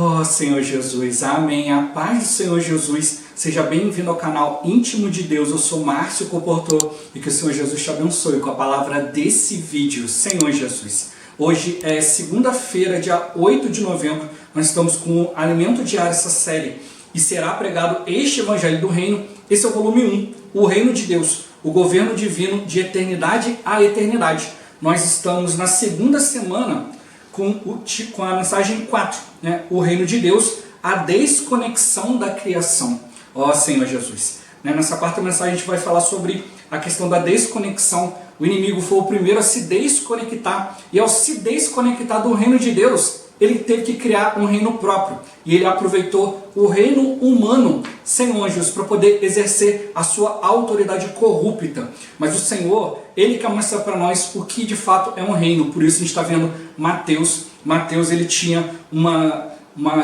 Oh, Senhor Jesus, amém. A paz do Senhor Jesus. Seja bem-vindo ao canal Íntimo de Deus. Eu sou Márcio Comportor e que o Senhor Jesus te abençoe com a palavra desse vídeo. Senhor Jesus, hoje é segunda-feira, dia 8 de novembro. Nós estamos com o Alimento Diário, essa série, e será pregado este Evangelho do Reino. Esse é o volume 1, o Reino de Deus, o governo divino de eternidade a eternidade. Nós estamos na segunda semana com a mensagem 4, né? O reino de Deus, a desconexão da criação. Ó Senhor Jesus. Nessa quarta mensagem a gente vai falar sobre a questão da desconexão. O inimigo foi o primeiro a se desconectar, e ao se desconectar do reino de Deus, ele teve que criar um reino próprio. E ele aproveitou o reino humano, sem anjos, para poder exercer a sua autoridade corrupta. Mas o Senhor, ele quer mostrar para nós o que de fato é um reino. Por isso a gente está vendo Mateus. Mateus, ele tinha uma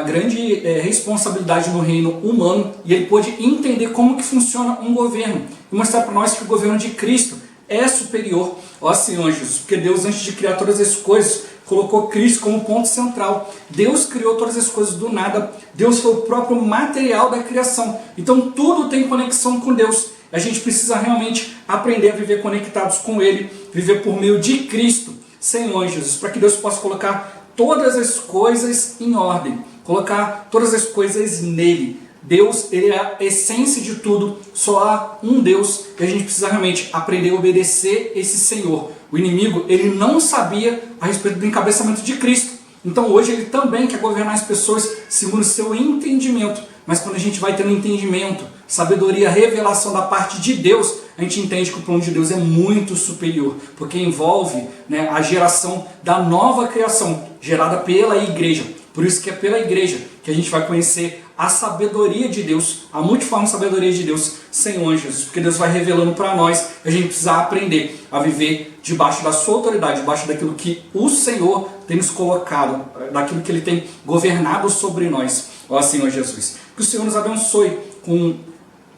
grande responsabilidade no reino humano, e ele pôde entender como que funciona um governo. E mostrar para nós que o governo de Cristo é superior. Ó Senhor Jesus, porque Deus, antes de criar todas as coisas, colocou Cristo como ponto central. Deus criou todas as coisas do nada. Deus foi o próprio material da criação. Então tudo tem conexão com Deus. A gente precisa realmente aprender a viver conectados com Ele, viver por meio de Cristo, Senhor Jesus, para que Deus possa colocar todas as coisas em ordem, colocar todas as coisas nele. Deus, ele é a essência de tudo, só há um Deus, e a gente precisa realmente aprender a obedecer esse Senhor. O inimigo, ele não sabia a respeito do encabeçamento de Cristo, então hoje ele também quer governar as pessoas segundo o seu entendimento. Mas quando a gente vai tendo entendimento, sabedoria, revelação da parte de Deus, a gente entende que o plano de Deus é muito superior, porque envolve, a geração da nova criação, gerada pela igreja. Por isso que é pela igreja que a gente vai conhecer a sabedoria de Deus, a multiforme sabedoria de Deus, Senhor Jesus, porque Deus vai revelando para nós, a gente precisa aprender a viver debaixo da sua autoridade, debaixo daquilo que o Senhor tem nos colocado, daquilo que Ele tem governado sobre nós. Ó Senhor Jesus, que o Senhor nos abençoe com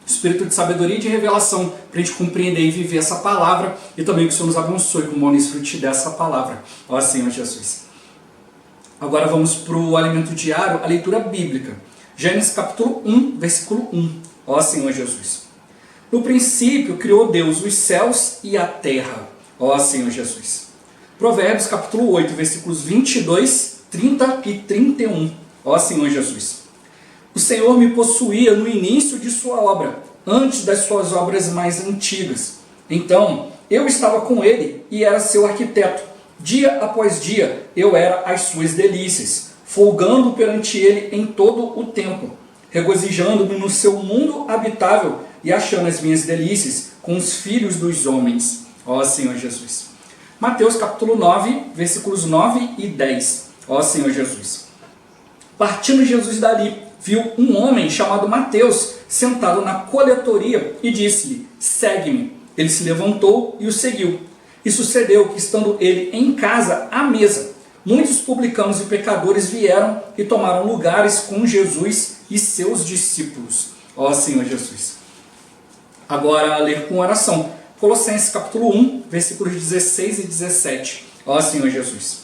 espírito de sabedoria e de revelação, para a gente compreender e viver essa palavra, e também que o Senhor nos abençoe com o bom fruto dessa palavra. Ó Senhor Jesus. Agora vamos para o alimento diário, a leitura bíblica. Gênesis capítulo 1, versículo 1. Ó Senhor Jesus. No princípio criou Deus os céus e a terra. Ó Senhor Jesus. Provérbios capítulo 8, versículos 22, 30 e 31. Ó Senhor Jesus. O Senhor me possuía no início de sua obra, antes das suas obras mais antigas. Então eu estava com ele e era seu arquiteto. Dia após dia eu era as suas delícias, folgando perante ele em todo o tempo, regozijando-me no seu mundo habitável e achando as minhas delícias com os filhos dos homens. Ó Senhor Jesus. Mateus capítulo 9, versículos 9 e 10. Ó Senhor Jesus. Partindo Jesus dali, viu um homem chamado Mateus sentado na coletoria e disse-lhe: segue-me. Ele se levantou e o seguiu. E sucedeu que, estando ele em casa à mesa, muitos publicanos e pecadores vieram e tomaram lugares com Jesus e seus discípulos. Ó Senhor Jesus. Agora, ler com oração. Colossenses capítulo 1, versículos 16 e 17. Ó Senhor Jesus.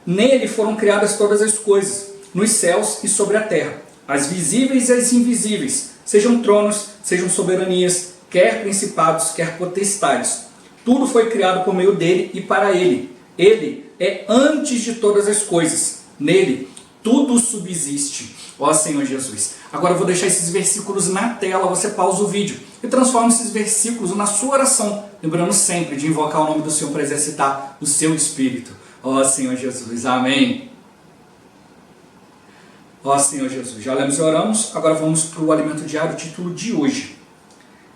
Nele foram criadas todas as coisas, nos céus e sobre a terra, as visíveis e as invisíveis, sejam tronos, sejam soberanias, quer principados, quer potestades. Tudo foi criado por meio dele e para ele. Ele é antes de todas as coisas. Nele, tudo subsiste. Ó Senhor Jesus. Agora eu vou deixar esses versículos na tela. Você pausa o vídeo e transforma esses versículos na sua oração. Lembrando sempre de invocar o nome do Senhor para exercitar o seu espírito. Ó Senhor Jesus. Amém. Ó Senhor Jesus. Já lemos e oramos. Agora vamos para o alimento diário, o título de hoje.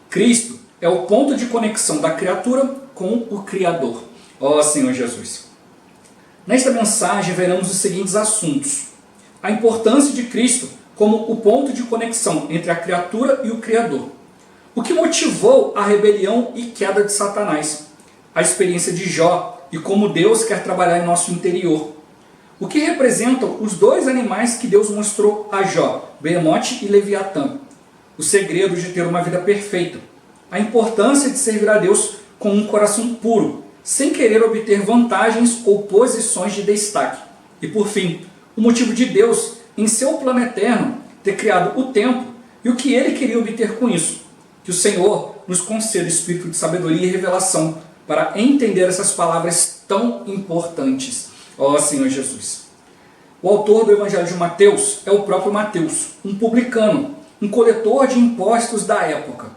Cristo é o ponto de conexão da criatura com o Criador. Ó Senhor Jesus. Nesta mensagem veremos os seguintes assuntos. A importância de Cristo como o ponto de conexão entre a criatura e o Criador. O que motivou a rebelião e queda de Satanás. A experiência de Jó e como Deus quer trabalhar em nosso interior. O que representam os dois animais que Deus mostrou a Jó, Behemote e Leviatã. O segredo de ter uma vida perfeita. A importância de servir a Deus com um coração puro, sem querer obter vantagens ou posições de destaque. E por fim, o motivo de Deus em seu plano eterno, ter criado o tempo e o que ele queria obter com isso. Que o Senhor nos conceda espírito de sabedoria e revelação para entender essas palavras tão importantes. Ó Senhor Jesus. O autor do Evangelho de Mateus é o próprio Mateus, um publicano, um coletor de impostos da época.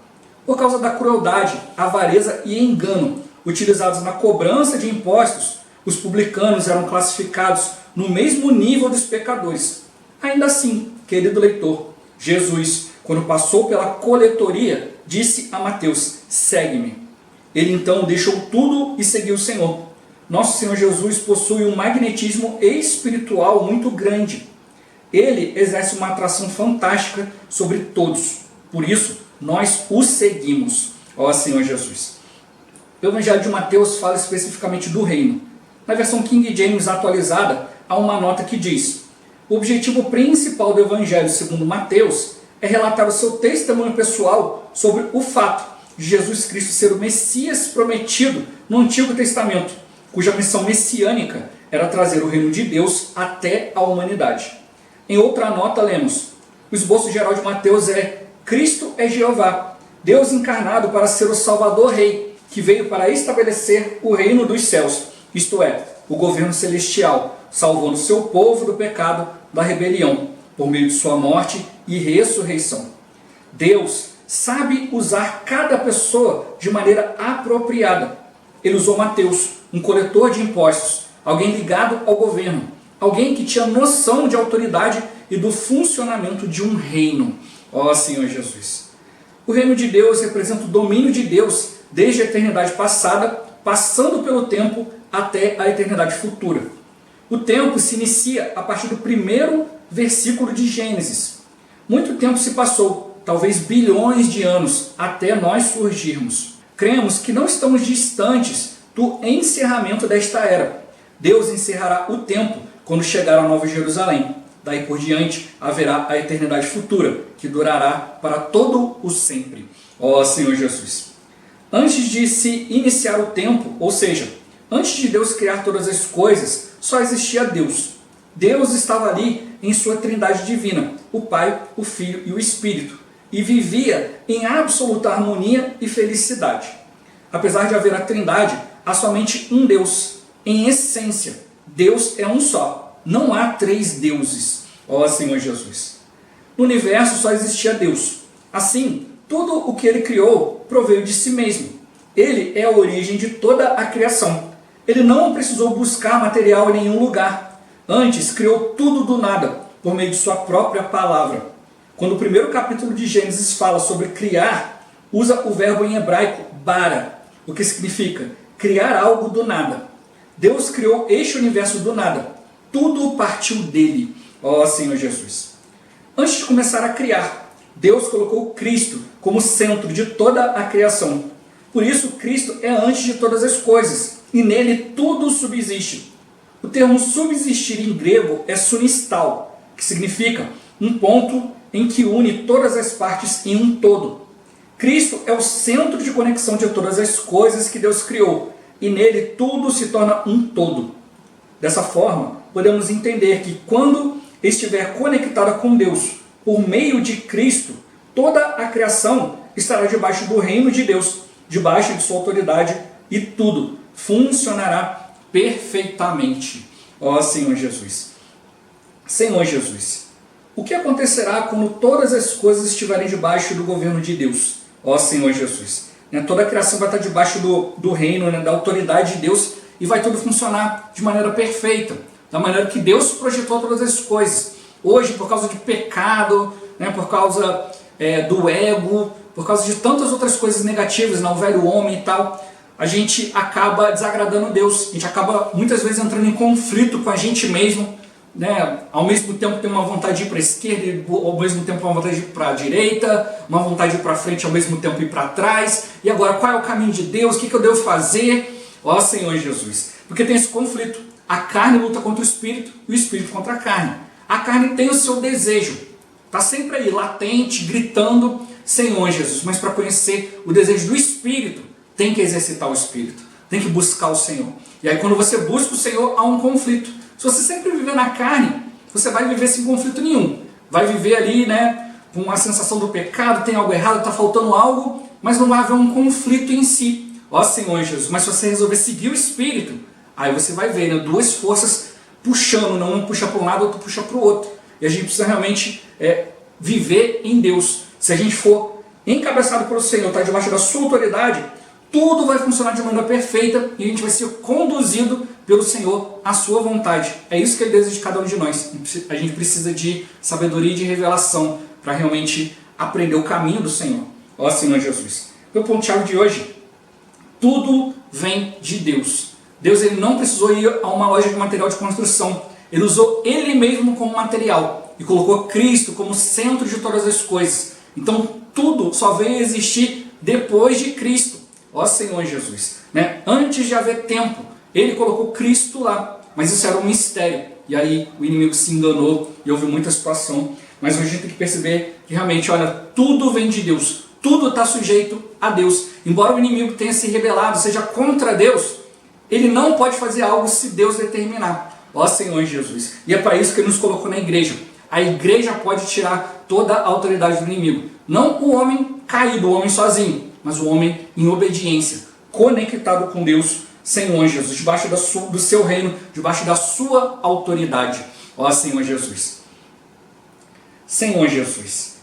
Por causa da crueldade, avareza e engano utilizados na cobrança de impostos, os publicanos eram classificados no mesmo nível dos pecadores. Ainda assim, querido leitor, Jesus, quando passou pela coletoria, disse a Mateus: segue-me. Ele então deixou tudo e seguiu o Senhor. Nosso Senhor Jesus possui um magnetismo espiritual muito grande. Ele exerce uma atração fantástica sobre todos. Por isso, nós o seguimos, ó Senhor Jesus. O Evangelho de Mateus fala especificamente do reino. Na versão King James atualizada, há uma nota que diz: o objetivo principal do Evangelho segundo Mateus é relatar o seu testemunho pessoal sobre o fato de Jesus Cristo ser o Messias prometido no Antigo Testamento, cuja missão messiânica era trazer o reino de Deus até a humanidade. Em outra nota lemos: o esboço geral de Mateus é: Cristo é Jeová, Deus encarnado para ser o Salvador Rei, que veio para estabelecer o reino dos céus, isto é, o governo celestial, salvando seu povo do pecado, da rebelião, por meio de sua morte e ressurreição. Deus sabe usar cada pessoa de maneira apropriada. Ele usou Mateus, um coletor de impostos, alguém ligado ao governo, alguém que tinha noção de autoridade e do funcionamento de um reino. Ó Senhor Jesus. O reino de Deus representa o domínio de Deus desde a eternidade passada, passando pelo tempo até a eternidade futura. O tempo se inicia a partir do primeiro versículo de Gênesis. Muito tempo se passou, talvez bilhões de anos, até nós surgirmos. Cremos que não estamos distantes do encerramento desta era. Deus encerrará o tempo quando chegar a Nova Jerusalém. Daí por diante haverá a eternidade futura, que durará para todo o sempre. Ó Senhor Jesus. Antes de se iniciar o tempo, ou seja, antes de Deus criar todas as coisas, só existia Deus. Deus estava ali em sua trindade divina, o Pai, o Filho e o Espírito, e vivia em absoluta harmonia e felicidade. Apesar de haver a trindade, há somente um Deus. Em essência, Deus é um só. Não há três deuses, ó Senhor Jesus. No universo só existia Deus. Assim, tudo o que ele criou proveio de si mesmo. Ele é a origem de toda a criação. Ele não precisou buscar material em nenhum lugar. Antes, criou tudo do nada, por meio de sua própria palavra. Quando o primeiro capítulo de Gênesis fala sobre criar, usa o verbo em hebraico bara, o que significa criar algo do nada. Deus criou este universo do nada. Tudo partiu dele, ó Senhor Jesus. Antes de começar a criar, Deus colocou Cristo como centro de toda a criação. Por isso, Cristo é antes de todas as coisas, e nele tudo subsiste. O termo subsistir em grego é sunistal, que significa um ponto em que une todas as partes em um todo. Cristo é o centro de conexão de todas as coisas que Deus criou, e nele tudo se torna um todo. Dessa forma, podemos entender que quando estiver conectada com Deus por meio de Cristo, toda a criação estará debaixo do reino de Deus, debaixo de sua autoridade, e tudo funcionará perfeitamente. Ó Senhor Jesus. Senhor Jesus, o que acontecerá quando todas as coisas estiverem debaixo do governo de Deus? Ó Senhor Jesus. Toda a criação vai estar debaixo do reino, da autoridade de Deus, e vai tudo funcionar de maneira perfeita, da maneira que Deus projetou todas as coisas. Hoje, por causa de pecado, por causa do ego, por causa de tantas outras coisas negativas, o velho homem e tal, a gente acaba desagradando Deus, a gente acaba muitas vezes entrando em conflito com a gente mesmo, ao mesmo tempo tem uma vontade de ir para a esquerda, e ao mesmo tempo uma vontade de ir para a direita, uma vontade de ir para frente, ao mesmo tempo ir para trás, e agora qual é o caminho de Deus, o que eu devo fazer? Ó Senhor Jesus, porque tem esse conflito, a carne luta contra o espírito e o espírito contra a carne. A carne tem o seu desejo, está sempre aí, latente, gritando, Senhor Jesus, mas para conhecer o desejo do espírito, tem que exercitar o espírito, tem que buscar o Senhor. E aí quando você busca o Senhor, há um conflito. Se você sempre viver na carne, você vai viver sem conflito nenhum. Vai viver ali, né, com uma sensação do pecado, tem algo errado, está faltando algo, mas não vai haver um conflito em si. Ó Senhor Jesus, mas se você resolver seguir o Espírito, aí você vai ver, né, duas forças puxando, não um puxa para um lado, outro puxa para o outro. E a gente precisa realmente viver em Deus. Se a gente for encabeçado pelo Senhor, está debaixo da sua autoridade, tudo vai funcionar de maneira perfeita e a gente vai ser conduzido pelo Senhor à sua vontade. É isso que Ele deseja de cada um de nós. A gente precisa de sabedoria e de revelação para realmente aprender o caminho do Senhor. Ó Senhor Jesus. Meu ponto-chave de hoje: tudo vem de Deus. Deus ele não precisou ir a uma loja de material de construção. Ele usou Ele mesmo como material e colocou Cristo como centro de todas as coisas. Então tudo só veio existir depois de Cristo. Ó Senhor Jesus, né? Antes de haver tempo, Ele colocou Cristo lá, mas isso era um mistério. E aí o inimigo se enganou e houve muita situação. Mas a gente tem que perceber que realmente, olha, tudo vem de Deus. Tudo está sujeito a Deus. Embora o inimigo tenha se rebelado, seja contra Deus, ele não pode fazer algo se Deus determinar. Ó Senhor Jesus. E é para isso que Ele nos colocou na igreja. A igreja pode tirar toda a autoridade do inimigo. Não o homem caído, o homem sozinho, mas o homem em obediência, conectado com Deus, Senhor Jesus, debaixo do seu reino, debaixo da sua autoridade. Ó Senhor Jesus. Senhor Jesus.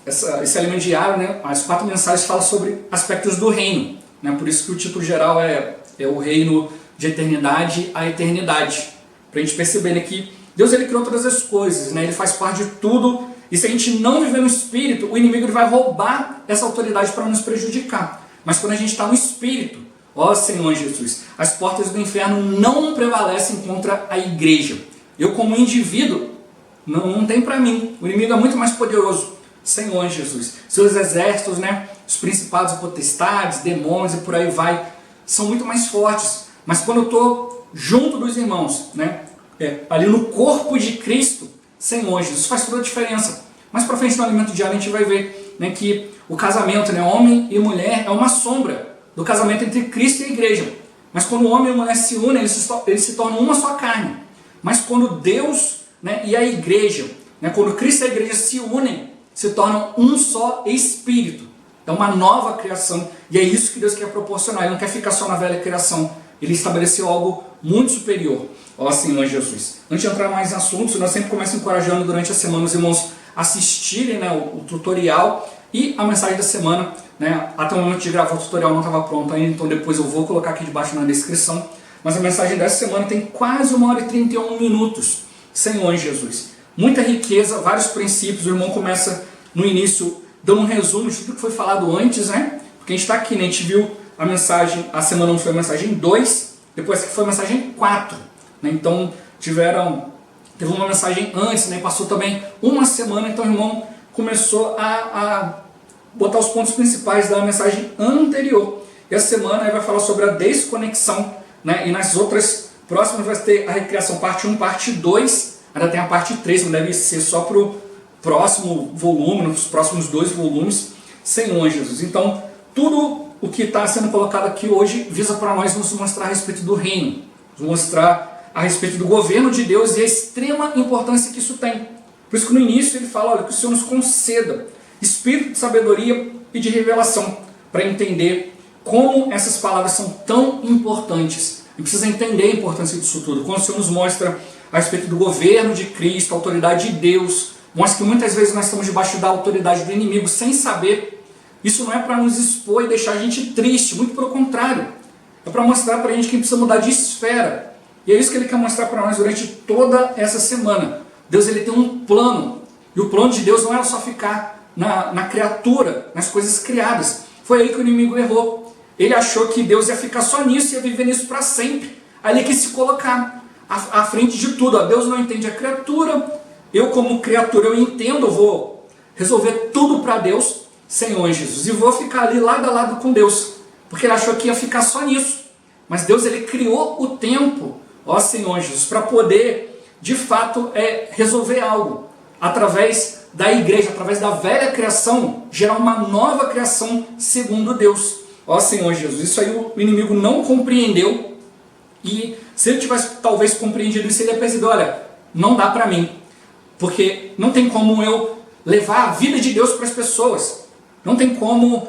Esse alimento diário, né, as 4 mensagens falam sobre aspectos do reino. Né, por isso que o título geral é o reino de eternidade a eternidade. Para a gente perceber, né, que Deus ele criou todas as coisas, né, Ele faz parte de tudo. E se a gente não viver no Espírito, o inimigo ele vai roubar essa autoridade para nos prejudicar. Mas quando a gente está no Espírito, ó Senhor Jesus, as portas do inferno não prevalecem contra a igreja. Eu como indivíduo, não tem para mim. O inimigo é muito mais poderoso. Senhor Jesus, seus exércitos, né, os principados e potestades, demônios e por aí vai, são muito mais fortes. Mas quando eu estou junto dos irmãos, né, ali no corpo de Cristo, Senhor Jesus, isso faz toda a diferença. Mais para frente no alimento diário a gente vai ver, né, que o casamento, né, homem e mulher, é uma sombra do casamento entre Cristo e a igreja. Mas quando o homem e a mulher se unem, eles se tornam uma só carne. Mas quando Deus, né, e a igreja, né, quando Cristo e a igreja se unem, se tornam um só espírito. É uma nova criação. E é isso que Deus quer proporcionar. Ele não quer ficar só na velha criação. Ele estabeleceu algo muito superior. Ó Senhor Jesus. Antes de entrar mais em assuntos, nós sempre começamos encorajando durante a semana os irmãos assistirem, né, o tutorial e a mensagem da semana. Né? Até o momento de gravar o tutorial não estava pronto ainda, então depois eu vou colocar aqui debaixo na descrição. Mas a mensagem dessa semana tem quase 1h31. Senhor Jesus. Muita riqueza, vários princípios. O irmão começa no início dando um resumo de tudo que foi falado antes, né? Porque a gente está aqui, né? A gente viu a mensagem, a semana 1 foi a mensagem 2, depois que foi a mensagem 4. Né? Então teve uma mensagem antes, né? Passou também uma semana, então o irmão começou a botar os pontos principais da mensagem anterior. E a semana ele vai falar sobre a desconexão, né? E nas outras próximas vai ter a recriação parte 1, parte 2. Ainda tem a parte 3, não deve ser só para o próximo volume, nos próximos 2 volumes, Senhor Jesus. Então, tudo o que está sendo colocado aqui hoje visa para nós nos mostrar a respeito do reino, nos mostrar a respeito do governo de Deus e a extrema importância que isso tem. Por isso que no início ele fala, olha, que o Senhor nos conceda espírito de sabedoria e de revelação para entender como essas palavras são tão importantes. E precisa entender a importância disso tudo. Quando o Senhor nos mostra a respeito do governo de Cristo, a autoridade de Deus, mostra que muitas vezes nós estamos debaixo da autoridade do inimigo sem saber. Isso não é para nos expor e deixar a gente triste, muito pelo contrário. É para mostrar para a gente que precisa mudar de esfera. E é isso que Ele quer mostrar para nós durante toda essa semana. Deus ele tem um plano. E o plano de Deus não era só ficar na criatura, nas coisas criadas. Foi aí que o inimigo errou. Ele achou que Deus ia ficar só nisso, ia viver nisso para sempre. Aí ele quis se colocar à frente de tudo. Deus não entende a criatura. Eu como criatura eu entendo, eu vou resolver tudo para Deus, Senhor Jesus. E vou ficar ali lado a lado com Deus. Porque ele achou que ia ficar só nisso. Mas Deus ele criou o tempo, ó Senhor Jesus, para poder, de fato, resolver algo. Através da igreja, através da velha criação, gerar uma nova criação segundo Deus. Ó Senhor Jesus, isso aí o inimigo não compreendeu. E se ele tivesse talvez compreendido isso, ele ia perceber, olha, não dá para mim. Porque não tem como eu levar a vida de Deus para as pessoas. Não tem como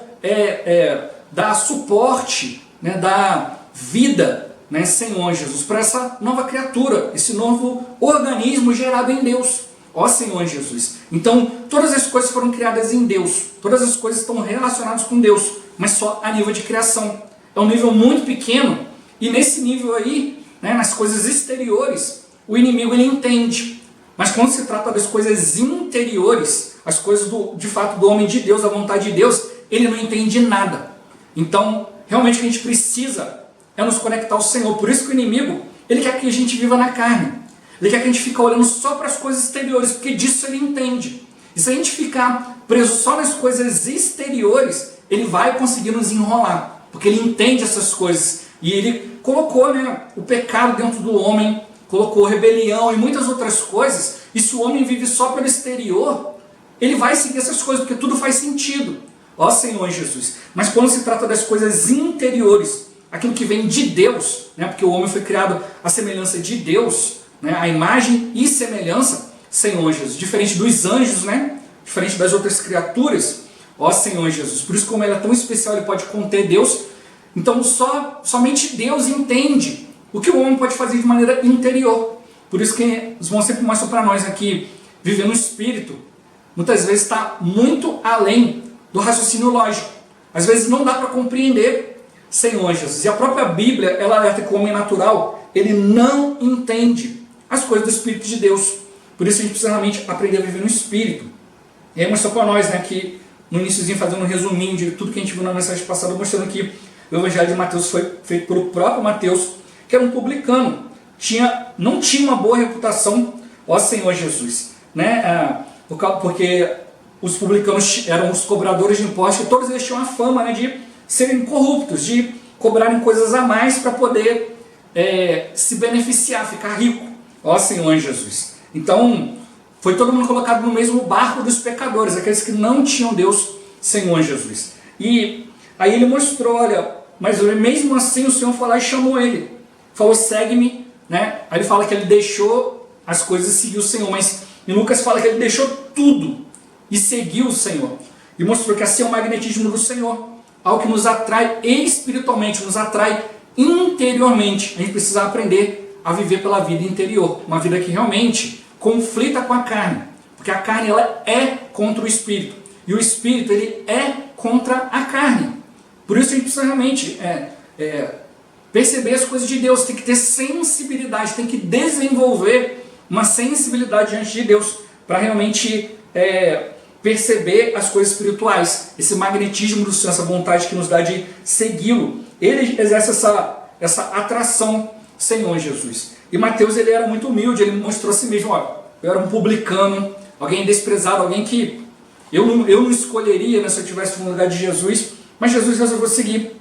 dar suporte, né, dar vida, né, Senhor Jesus, para essa nova criatura, esse novo organismo gerado em Deus. Ó Senhor Jesus. Então, todas as coisas foram criadas em Deus. Todas as coisas estão relacionadas com Deus, mas só a nível de criação. É um nível muito pequeno, e nesse nível aí, né, nas coisas exteriores, o inimigo ele entende. Mas quando se trata das coisas interiores, as coisas de fato do homem de Deus, da vontade de Deus, ele não entende nada. Então, realmente o que a gente precisa é nos conectar ao Senhor. Por isso que o inimigo, ele quer que a gente viva na carne. Ele quer que a gente fique olhando só para as coisas exteriores, porque disso ele entende. E se a gente ficar preso só nas coisas exteriores, ele vai conseguir nos enrolar, porque ele entende essas coisas. E ele colocou, né, o pecado dentro do homem, colocou rebelião e muitas outras coisas. E se o homem vive só pelo exterior, ele vai seguir essas coisas, porque tudo faz sentido. Ó Senhor Jesus. Mas quando se trata das coisas interiores, aquilo que vem de Deus, né, porque o homem foi criado à semelhança de Deus, né, a imagem e semelhança, Senhor Jesus, diferente dos anjos, né, diferente das outras criaturas, ó Senhor Jesus. Por isso, como ele é tão especial, ele pode conter Deus. Então somente Deus entende o que o homem pode fazer de maneira interior. Por isso que os irmãos sempre mostram para nós aqui, viver no Espírito, muitas vezes está muito além do raciocínio lógico. Às vezes não dá para compreender, Senhor Jesus. E a própria Bíblia, ela alerta que o homem natural, ele não entende as coisas do Espírito de Deus. Por isso a gente precisa realmente aprender a viver no Espírito. E aí mostrou para nós, né, que no iníciozinho, fazendo um resuminho de tudo que a gente viu na mensagem passada, mostrando que o Evangelho de Mateus foi feito pelo próprio Mateus, que era um publicano, não tinha uma boa reputação, ó Senhor Jesus, né? Porque os publicanos eram os cobradores de impostos, e todos eles tinham a fama, né, de serem corruptos, de cobrarem coisas a mais para poder se beneficiar, ficar rico, ó Senhor Jesus. Então, foi todo mundo colocado no mesmo barco dos pecadores, aqueles que não tinham Deus, Senhor Jesus. E aí ele mostrou, olha, mas mesmo assim o Senhor foi lá e chamou ele. Falou, segue-me, né? Aí ele fala que ele deixou as coisas e seguiu o Senhor, mas em Lucas fala que ele deixou tudo e seguiu o Senhor. E mostrou que assim é o magnetismo do Senhor, algo que nos atrai espiritualmente, nos atrai interiormente. A gente precisa aprender a viver pela vida interior, uma vida que realmente conflita com a carne, porque a carne ela é contra o Espírito, e o Espírito ele é contra a carne. Por isso a gente precisa realmente perceber as coisas de Deus, tem que ter sensibilidade, tem que desenvolver uma sensibilidade diante de Deus, para realmente perceber as coisas espirituais, esse magnetismo do Senhor, essa vontade que nos dá de segui-lo. Ele exerce essa atração, Senhor Jesus. E Mateus ele era muito humilde, ele mostrou a si mesmo, ó, eu era um publicano, alguém desprezado, alguém que eu não escolheria, né, se eu estivesse no lugar de Jesus, mas Jesus resolveu seguir.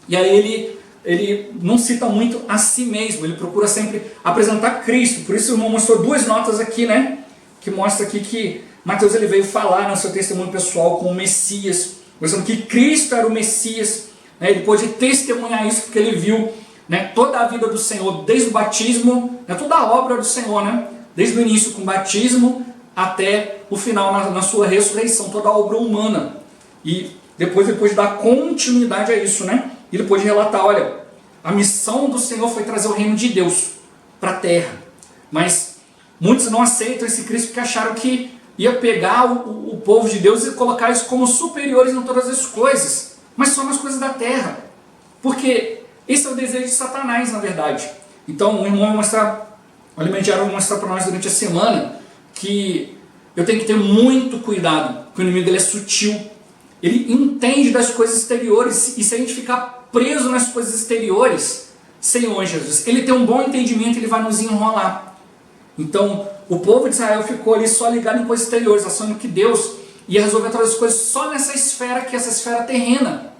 E aí ele não cita muito a si mesmo, ele procura sempre apresentar Cristo. Por isso o irmão mostrou duas notas aqui, né, que mostra aqui que Mateus ele veio falar no seu testemunho pessoal com o Messias, mostrando que Cristo era o Messias, né, ele pôde testemunhar isso porque ele viu, né, toda a vida do Senhor, desde o batismo, né, toda a obra do Senhor, né, desde o início com o batismo até o final na sua ressurreição, toda a obra humana. E depois de dar continuidade a isso, né, ele pôde relatar, olha, a missão do Senhor foi trazer o reino de Deus para a terra. Mas muitos não aceitam esse Cristo porque acharam que ia pegar o povo de Deus e colocar eles como superiores em todas as coisas, mas só nas coisas da terra. Porque esse é o desejo de Satanás, na verdade. Então, o irmão vai mostrar, o Alimentiário vai mostrar para nós durante a semana que eu tenho que ter muito cuidado, porque o inimigo ele é sutil. Ele entende das coisas exteriores, e se a gente ficar preso nas coisas exteriores, Senhor Jesus, ele tem um bom entendimento, ele vai nos enrolar. Então, o povo de Israel ficou ali só ligado em coisas exteriores, achando que Deus ia resolver todas as coisas só nessa esfera, que é essa esfera terrena.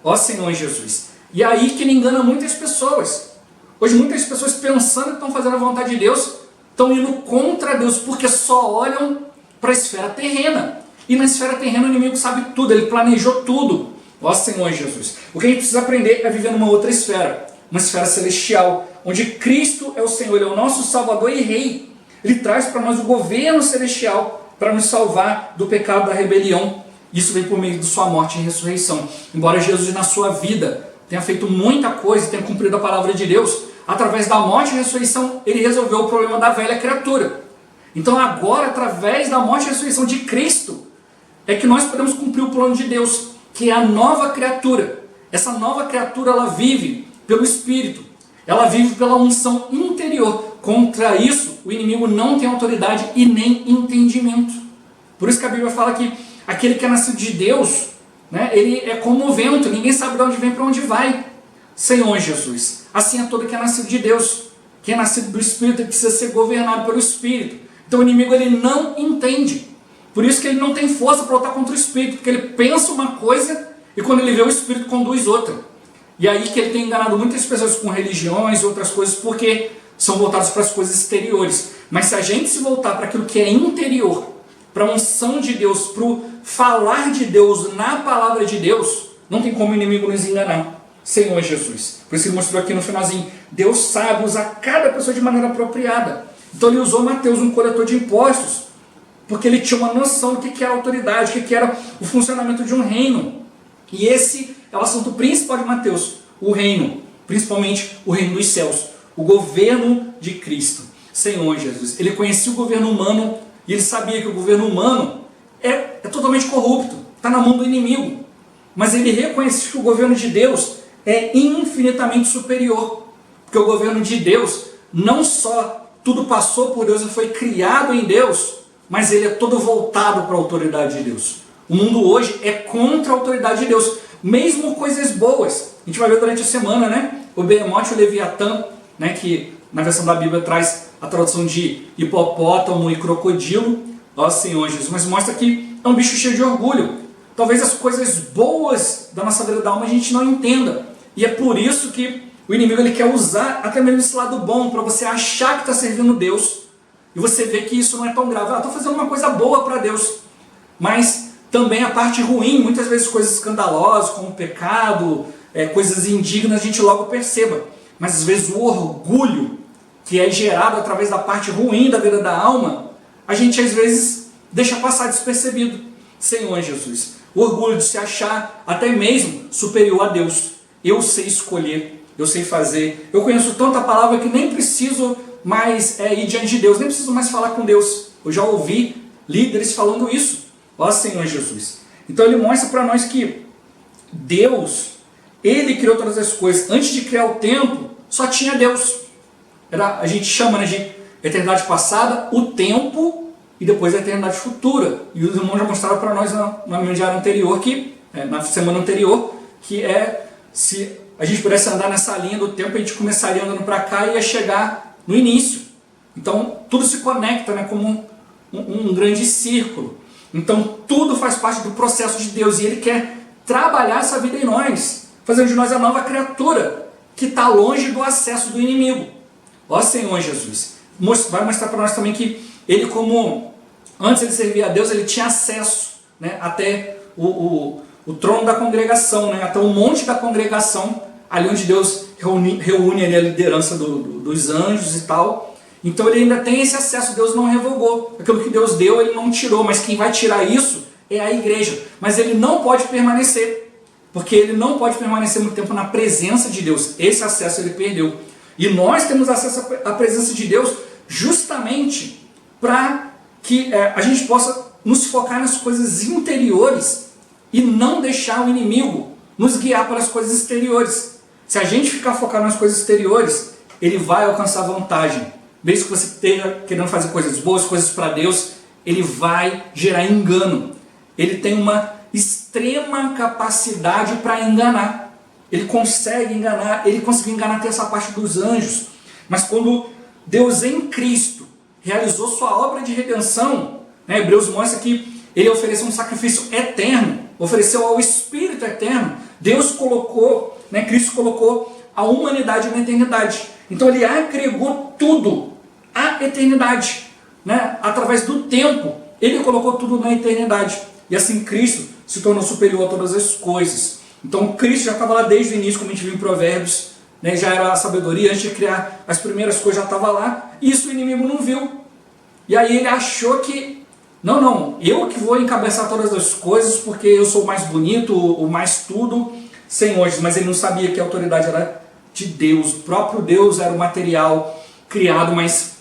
Ó Senhor Jesus. E é aí que ele engana muitas pessoas. Hoje muitas pessoas pensando que estão fazendo a vontade de Deus, estão indo contra Deus, porque só olham para a esfera terrena. E na esfera terrena o inimigo sabe tudo, ele planejou tudo. Ó Senhor Jesus. O que a gente precisa aprender é viver numa outra esfera, uma esfera celestial, onde Cristo é o Senhor, ele é o nosso Salvador e Rei. Ele traz para nós o governo celestial para nos salvar do pecado da rebelião. Isso vem por meio de sua morte e ressurreição. Embora Jesus na sua vida tenha feito muita coisa, tenha cumprido a palavra de Deus, através da morte e ressurreição, ele resolveu o problema da velha criatura. Então agora, através da morte e ressurreição de Cristo, é que nós podemos cumprir o plano de Deus, que é a nova criatura. Essa nova criatura, ela vive pelo Espírito. Ela vive pela unção interior. Contra isso, o inimigo não tem autoridade e nem entendimento. Por isso que a Bíblia fala que aquele que é nascido de Deus, né, ele é como o vento, ninguém sabe de onde vem para onde vai. Senhor Jesus. Assim é todo que é nascido de Deus. Quem é nascido do Espírito ele precisa ser governado pelo Espírito. Então o inimigo ele não entende. Por isso que ele não tem força para lutar contra o Espírito, porque ele pensa uma coisa e quando ele vê o Espírito conduz outra. E aí que ele tem enganado muitas pessoas com religiões e outras coisas, porque são voltados para as coisas exteriores. Mas se a gente se voltar para aquilo que é interior, para a unção de Deus, para o falar de Deus na palavra de Deus, não tem como o inimigo nos enganar. Senhor Jesus. Por isso ele mostrou aqui no finalzinho, Deus sabe usar cada pessoa de maneira apropriada. Então ele usou Mateus, um coletor de impostos, porque ele tinha uma noção do que era autoridade, o que era o funcionamento de um reino. E esse é o assunto principal de Mateus, o reino, principalmente o reino dos céus, o governo de Cristo. Senhor Jesus. Ele conhecia o governo humano e ele sabia que o governo humano é totalmente corrupto, está na mão do inimigo. Mas ele reconhecia que o governo de Deus é infinitamente superior, porque o governo de Deus não só tudo passou por Deus e foi criado em Deus, mas ele é todo voltado para a autoridade de Deus. O mundo hoje é contra a autoridade de Deus, mesmo coisas boas. A gente vai ver durante a semana, né? O Behemoth e o Leviatã, né? Que na versão da Bíblia traz a tradução de hipopótamo e crocodilo. Ó Senhor Jesus, mas mostra que é um bicho cheio de orgulho. Talvez as coisas boas da nossa vida da alma a gente não entenda. E é por isso que o inimigo ele quer usar até mesmo esse lado bom, para você achar que está servindo Deus. E você vê que isso não é tão grave. Estou fazendo uma coisa boa para Deus. Mas também a parte ruim, muitas vezes coisas escandalosas, como pecado, coisas indignas, a gente logo perceba. Mas às vezes o orgulho que é gerado através da parte ruim da vida da alma, a gente às vezes deixa passar despercebido. Senhor Jesus, o orgulho de se achar até mesmo superior a Deus. Eu sei escolher, eu sei fazer, eu conheço tanta palavra que nem preciso mais ir diante de Deus, nem preciso mais falar com Deus. Eu já ouvi líderes falando isso. Ó Senhor Jesus. Então ele mostra para nós que Deus, ele criou todas as coisas. Antes de criar o tempo, só tinha Deus. A gente chama, né, de eternidade passada, o tempo e depois a eternidade futura. E os irmãos já mostraram para nós na diária anterior, na semana anterior, que se a gente pudesse andar nessa linha do tempo, a gente começaria andando para cá e ia chegar no início. Então tudo se conecta, né, como um grande círculo. Então tudo faz parte do processo de Deus e Ele quer trabalhar essa vida em nós, fazendo de nós a nova criatura que está longe do acesso do inimigo. Ó Senhor Jesus, vai mostrar para nós também que Ele, como antes ele servia a Deus, ele tinha acesso, né, até o trono da congregação, né, até o monte da congregação, ali onde Deus reúne ali a liderança dos anjos e tal. Então ele ainda tem esse acesso, Deus não revogou. Aquilo que Deus deu, ele não tirou, mas quem vai tirar isso é a igreja. Mas ele não pode permanecer, porque ele não pode permanecer muito tempo na presença de Deus. Esse acesso ele perdeu. E nós temos acesso à presença de Deus justamente para que a gente possa nos focar nas coisas interiores e não deixar o inimigo nos guiar pelas coisas exteriores. Se a gente ficar focado nas coisas exteriores, ele vai alcançar vantagem. Mesmo que você esteja querendo fazer coisas boas, coisas para Deus, ele vai gerar engano. Ele tem uma extrema capacidade para enganar. Ele consegue enganar, ele conseguiu enganar até essa parte dos anjos. Mas quando Deus em Cristo realizou sua obra de redenção, né, Hebreus mostra que ele ofereceu um sacrifício eterno, ofereceu ao Espírito eterno. Deus colocou, né, Cristo colocou a humanidade na eternidade. Então ele agregou tudo à eternidade, né, através do tempo. Ele colocou tudo na eternidade. E assim Cristo se tornou superior a todas as coisas. Então Cristo já estava lá desde o início, como a gente viu em Provérbios, né? Já era a sabedoria, antes de criar as primeiras coisas já estava lá, e isso o inimigo não viu. E aí ele achou que, não, eu que vou encabeçar todas as coisas porque eu sou o mais bonito, o mais tudo, Senhor. Mas ele não sabia que a autoridade era de Deus. O próprio Deus era o material criado, mas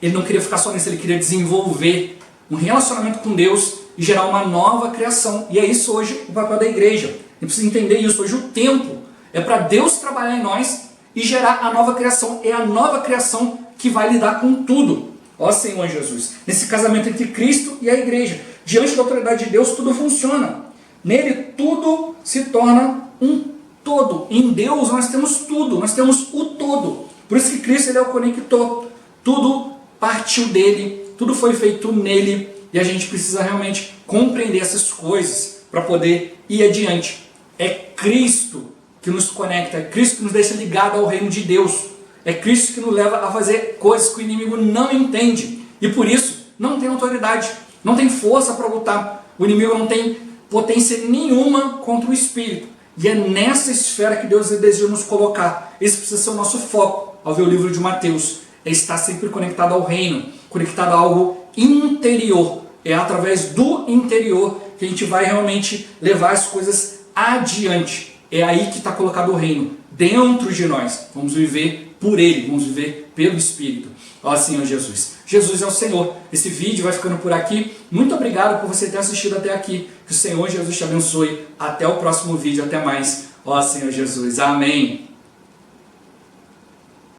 ele não queria ficar só nisso, ele queria desenvolver um relacionamento com Deus e gerar uma nova criação. E é isso hoje o papel da igreja. A gente precisa entender isso. Hoje o tempo é para Deus trabalhar em nós e gerar a nova criação. É a nova criação que vai lidar com tudo. Ó Senhor Jesus, nesse casamento entre Cristo e a igreja, diante da autoridade de Deus, tudo funciona. Nele tudo se torna um todo. Em Deus nós temos tudo, nós temos o todo. Por isso que Cristo ele é o conector. Tudo partiu dele, tudo foi feito nele, e a gente precisa realmente compreender essas coisas para poder ir adiante. É Cristo que nos conecta, é Cristo que nos deixa ligado ao reino de Deus. É Cristo que nos leva a fazer coisas que o inimigo não entende. E por isso, não tem autoridade, não tem força para lutar. O inimigo não tem potência nenhuma contra o Espírito. E é nessa esfera que Deus deseja nos colocar. Esse precisa ser o nosso foco ao ver o livro de Mateus. É estar sempre conectado ao reino, conectado a algo interior. É através do interior que a gente vai realmente levar as coisas adiante. É aí que está colocado o reino, dentro de nós. Vamos viver por Ele, vamos viver pelo Espírito. Ó Senhor Jesus. Jesus é o Senhor. Esse vídeo vai ficando por aqui. Muito obrigado por você ter assistido até aqui. Que o Senhor Jesus te abençoe. Até o próximo vídeo. Até mais. Ó Senhor Jesus. Amém.